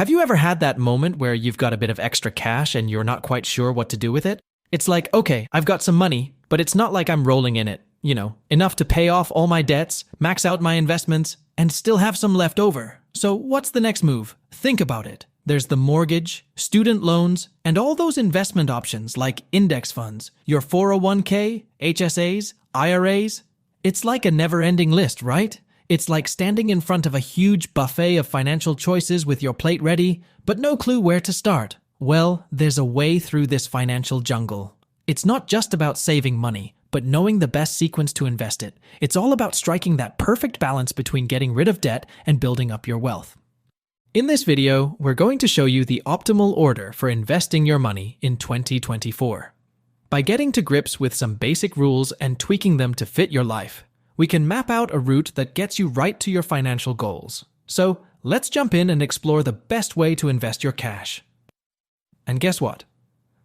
Have you ever had that moment where you've got a bit of extra cash and you're not quite sure what to do with it? It's like, okay, I've got some money, but it's not like I'm rolling in it. Enough to pay off all my debts, max out my investments, and still have some left over. So what's the next move? Think about it. There's the mortgage, student loans, and all those investment options like index funds, your 401k, HSAs, IRAs. It's like a never-ending list, right? It's like standing in front of a huge buffet of financial choices with your plate ready, but no clue where to start. Well, there's a way through this financial jungle. It's not just about saving money, but knowing the best sequence to invest it. It's all about striking that perfect balance between getting rid of debt and building up your wealth. In this video, we're going to show you the optimal order for investing your money in 2024. By getting to grips with some basic rules and tweaking them to fit your life, we can map out a route that gets you right to your financial goals. So, let's jump in and explore the best way to invest your cash. And guess what?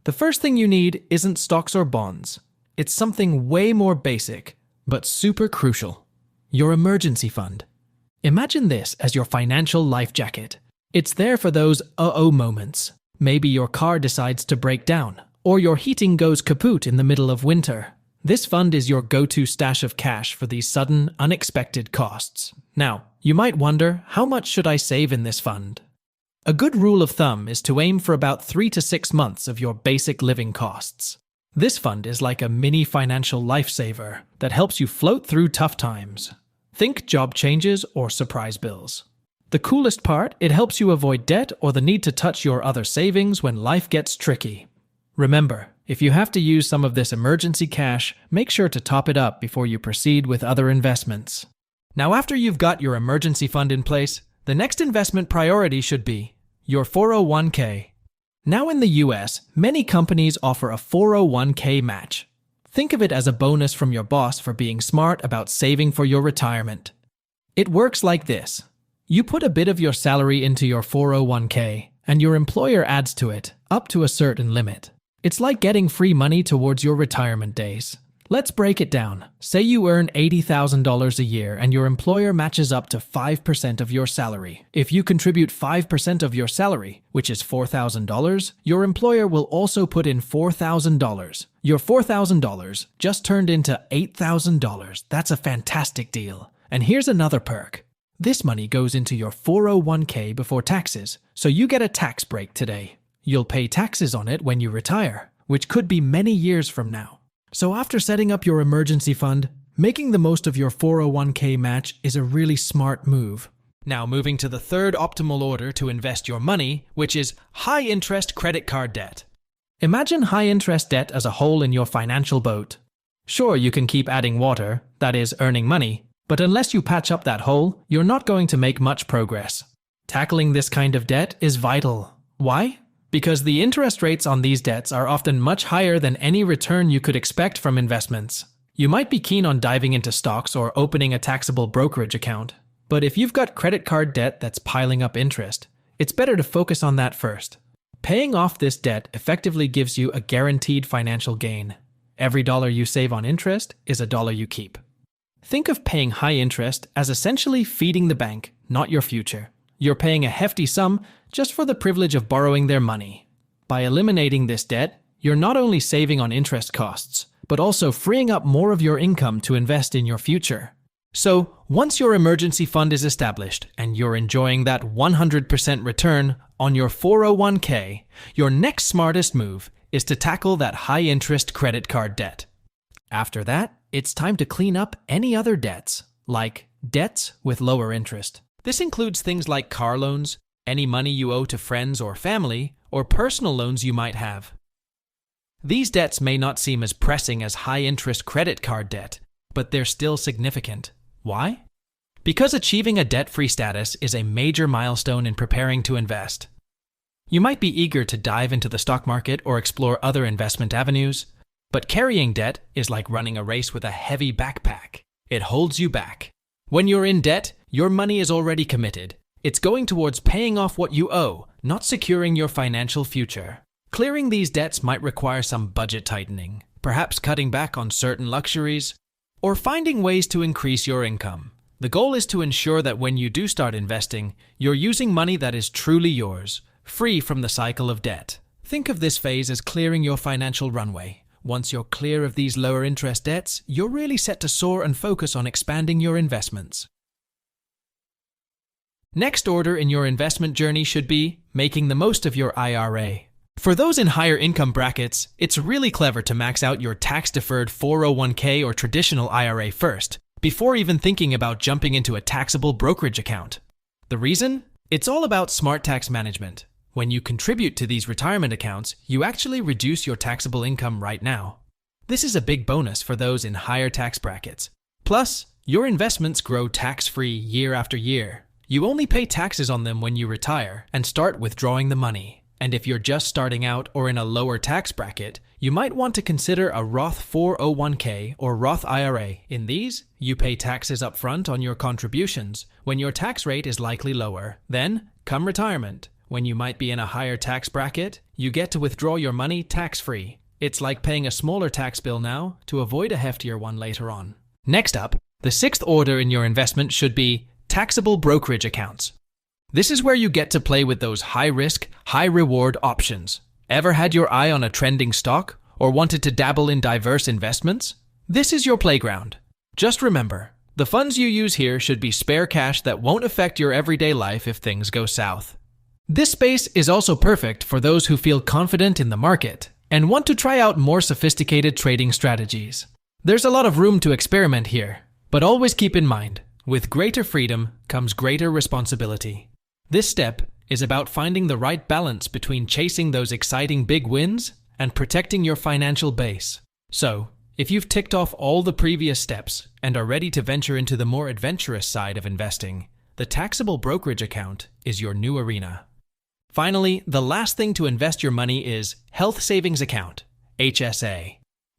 The first thing you need isn't stocks or bonds. It's something way more basic, but super crucial. Your emergency fund. Imagine this as your financial life jacket. It's there for those uh-oh moments. Maybe your car decides to break down, or your heating goes kaput in the middle of winter. This fund is your go-to stash of cash for these sudden, unexpected costs. Now, you might wonder, how much should I save in this fund? A good rule of thumb is to aim for about 3 to 6 months of your basic living costs. This fund is like a mini financial lifesaver that helps you float through tough times. Think job changes or surprise bills. The coolest part, it helps you avoid debt or the need to touch your other savings when life gets tricky. Remember, if you have to use some of this emergency cash, make sure to top it up before you proceed with other investments. Now, after you've got your emergency fund in place, the next investment priority should be your 401k. Now in the US, many companies offer a 401k match. Think of it as a bonus from your boss for being smart about saving for your retirement. It works like this. You put a bit of your salary into your 401k, and your employer adds to it, up to a certain limit. It's like getting free money towards your retirement days. Let's break it down. Say you earn $80,000 a year and your employer matches up to 5% of your salary. If you contribute 5% of your salary, which is $4,000, your employer will also put in $4,000. Your $4,000 just turned into $8,000. That's a fantastic deal. And here's another perk. This money goes into your 401k before taxes, so you get a tax break today. You'll pay taxes on it when you retire, which could be many years from now. So after setting up your emergency fund, making the most of your 401k match is a really smart move. Now moving to the third optimal order to invest your money, which is high-interest credit card debt. Imagine high-interest debt as a hole in your financial boat. Sure, you can keep adding water, that is, earning money, but unless you patch up that hole, you're not going to make much progress. Tackling this kind of debt is vital. Why? Because the interest rates on these debts are often much higher than any return you could expect from investments. You might be keen on diving into stocks or opening a taxable brokerage account, but if you've got credit card debt that's piling up interest, it's better to focus on that first. Paying off this debt effectively gives you a guaranteed financial gain. Every dollar you save on interest is a dollar you keep. Think of paying high interest as essentially feeding the bank, not your future. You're paying a hefty sum just for the privilege of borrowing their money. By eliminating this debt, you're not only saving on interest costs, but also freeing up more of your income to invest in your future. So, once your emergency fund is established and you're enjoying that 100% return on your 401k, your next smartest move is to tackle that high-interest credit card debt. After that, it's time to clean up any other debts, like debts with lower interest. This includes things like car loans, any money you owe to friends or family, or personal loans you might have. These debts may not seem as pressing as high-interest credit card debt, but they're still significant. Why? Because achieving a debt-free status is a major milestone in preparing to invest. You might be eager to dive into the stock market or explore other investment avenues, but carrying debt is like running a race with a heavy backpack. It holds you back. When you're in debt, your money is already committed. It's going towards paying off what you owe, not securing your financial future. Clearing these debts might require some budget tightening, perhaps cutting back on certain luxuries, or finding ways to increase your income. The goal is to ensure that when you do start investing, you're using money that is truly yours, free from the cycle of debt. Think of this phase as clearing your financial runway. Once you're clear of these lower interest debts, you're really set to soar and focus on expanding your investments. Next order in your investment journey should be making the most of your IRA. For those in higher income brackets, it's really clever to max out your tax-deferred 401k or traditional IRA first, before even thinking about jumping into a taxable brokerage account. The reason? It's all about smart tax management. When you contribute to these retirement accounts, you actually reduce your taxable income right now. This is a big bonus for those in higher tax brackets. Plus, your investments grow tax-free year after year. You only pay taxes on them when you retire and start withdrawing the money. And if you're just starting out or in a lower tax bracket, you might want to consider a Roth 401k or Roth IRA. In these, you pay taxes up front on your contributions when your tax rate is likely lower. Then, come retirement, when you might be in a higher tax bracket, you get to withdraw your money tax-free. It's like paying a smaller tax bill now to avoid a heftier one later on. Next up, the sixth order in your investment should be taxable brokerage accounts. This is where you get to play with those high-risk, high-reward options. Ever had your eye on a trending stock or wanted to dabble in diverse investments? This is your playground. Just remember, the funds you use here should be spare cash that won't affect your everyday life if things go south. This space is also perfect for those who feel confident in the market and want to try out more sophisticated trading strategies. There's a lot of room to experiment here, but always keep in mind, with greater freedom comes greater responsibility. This step is about finding the right balance between chasing those exciting big wins and protecting your financial base. So, if you've ticked off all the previous steps and are ready to venture into the more adventurous side of investing, the taxable brokerage account is your new arena. Finally, the last thing to invest your money is health savings account, HSA.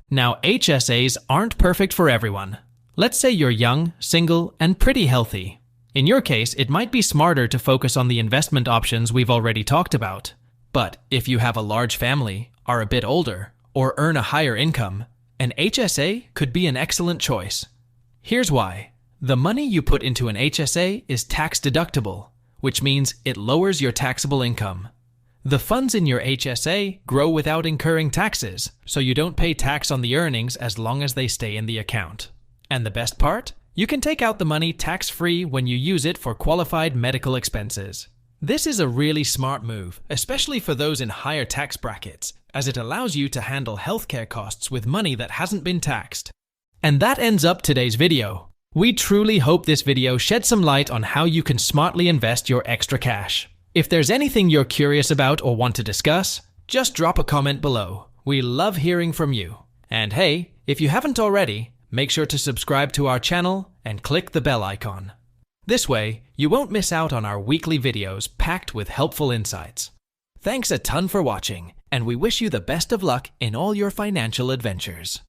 Now, HSAs aren't perfect for everyone. Let's say you're young, single, and pretty healthy. In your case, it might be smarter to focus on the investment options we've already talked about. But if you have a large family, are a bit older, or earn a higher income, an HSA could be an excellent choice. Here's why. The money you put into an HSA is tax deductible, which means it lowers your taxable income. The funds in your HSA grow without incurring taxes, so you don't pay tax on the earnings as long as they stay in the account. And the best part? You can take out the money tax-free when you use it for qualified medical expenses. This is a really smart move, especially for those in higher tax brackets, as it allows you to handle healthcare costs with money that hasn't been taxed. And that ends up today's video. We truly hope this video shed some light on how you can smartly invest your extra cash. If there's anything you're curious about or want to discuss, just drop a comment below. We love hearing from you. And hey, if you haven't already, make sure to subscribe to our channel and click the bell icon. This way, you won't miss out on our weekly videos packed with helpful insights. Thanks a ton for watching, and we wish you the best of luck in all your financial adventures.